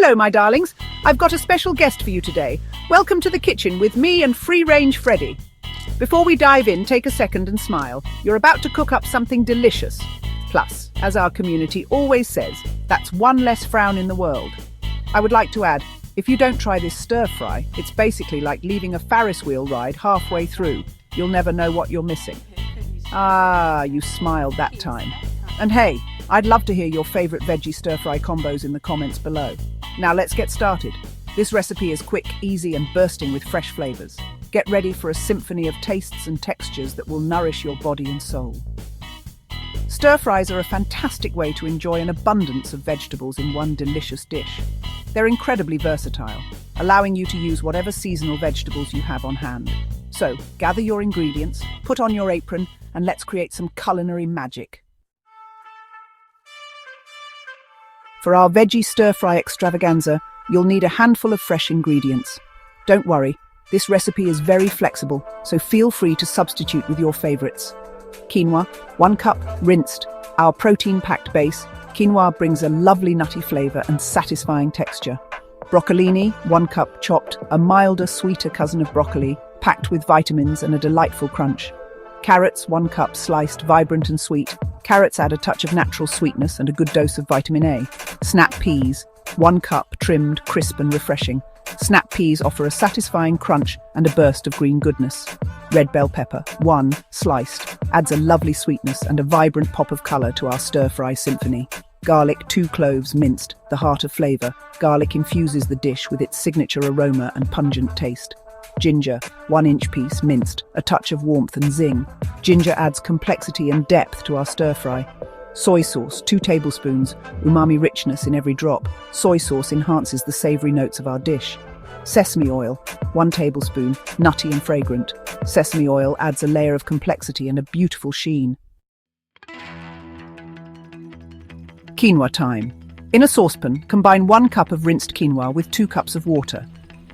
Hello, my darlings. I've got a special guest for you today. Welcome to the kitchen with me and Free Range Freddy. Before we dive in, take a second and smile. You're about to cook up something delicious. Plus, as our community always says, that's one less frown in the world. I would like to add, if you don't try this stir fry, it's basically like leaving a Ferris wheel ride halfway through. You'll never know what you're missing. Ah, you smiled that time. And hey, I'd love to hear your favorite veggie stir-fry combos in the comments below. Now let's get started. This recipe is quick, easy, and bursting with fresh flavors. Get ready for a symphony of tastes and textures that will nourish your body and soul. Stir-fries are a fantastic way to enjoy an abundance of vegetables in one delicious dish. They're incredibly versatile, allowing you to use whatever seasonal vegetables you have on hand. So, gather your ingredients, put on your apron, and let's create some culinary magic. For our veggie stir-fry extravaganza, you'll need a handful of fresh ingredients. Don't worry, this recipe is very flexible, so feel free to substitute with your favorites. Quinoa, 1 cup, rinsed. Our protein-packed base, quinoa brings a lovely nutty flavor and satisfying texture. Broccolini, 1 cup, chopped, a milder, sweeter cousin of broccoli, packed with vitamins and a delightful crunch. Carrots, 1 cup, sliced, vibrant and sweet. Carrots add a touch of natural sweetness and a good dose of vitamin A. Snap peas, 1 cup, trimmed, crisp and refreshing. Snap peas offer a satisfying crunch and a burst of green goodness. Red bell pepper, 1, sliced, adds a lovely sweetness and a vibrant pop of color to our stir-fry symphony. Garlic, 2 cloves, minced, the heart of flavor. Garlic infuses the dish with its signature aroma and pungent taste. Ginger, 1-inch piece, minced, a touch of warmth and zing. Ginger adds complexity and depth to our stir-fry. Soy sauce, 2 tablespoons, umami richness in every drop. Soy sauce enhances the savory notes of our dish. Sesame oil, 1 tablespoon, nutty and fragrant. Sesame oil adds a layer of complexity and a beautiful sheen. Quinoa time. In a saucepan, combine 1 cup of rinsed quinoa with 2 cups of water.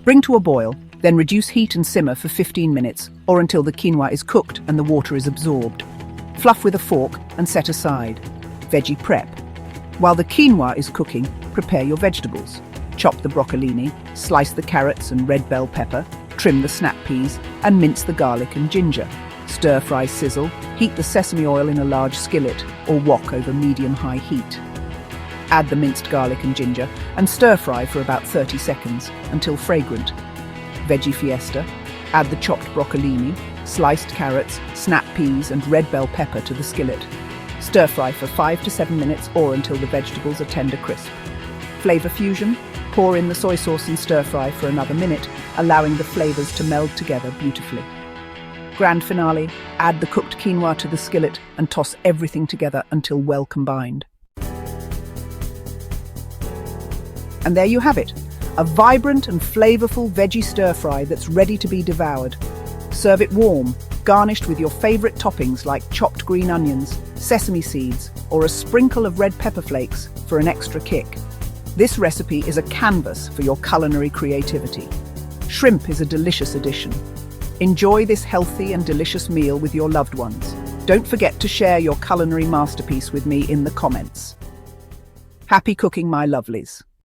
Bring to a boil, then reduce heat and simmer for 15 minutes or until the quinoa is cooked and the water is absorbed. Fluff with a fork and set aside. Veggie prep. While the quinoa is cooking, prepare your vegetables. Chop the broccolini, slice the carrots and red bell pepper, trim the snap peas, and mince the garlic and ginger. Stir-fry sizzle, heat the sesame oil in a large skillet or wok over medium-high heat. Add the minced garlic and ginger and stir-fry for about 30 seconds until fragrant. Veggie fiesta, add the chopped broccolini, sliced carrots, snap peas and red bell pepper to the skillet. Stir-fry for 5 to 7 minutes or until the vegetables are tender crisp. Flavor fusion, pour in the soy sauce and stir-fry for another minute, allowing the flavors to meld together beautifully. Grand finale, add the cooked quinoa to the skillet and toss everything together until well combined. And there you have it, a vibrant and flavorful veggie stir-fry that's ready to be devoured. Serve it warm, garnished with your favorite toppings like chopped green onions, sesame seeds, or a sprinkle of red pepper flakes for an extra kick. This recipe is a canvas for your culinary creativity. Shrimp is a delicious addition. Enjoy this healthy and delicious meal with your loved ones. Don't forget to share your culinary masterpiece with me in the comments. Happy cooking, my lovelies.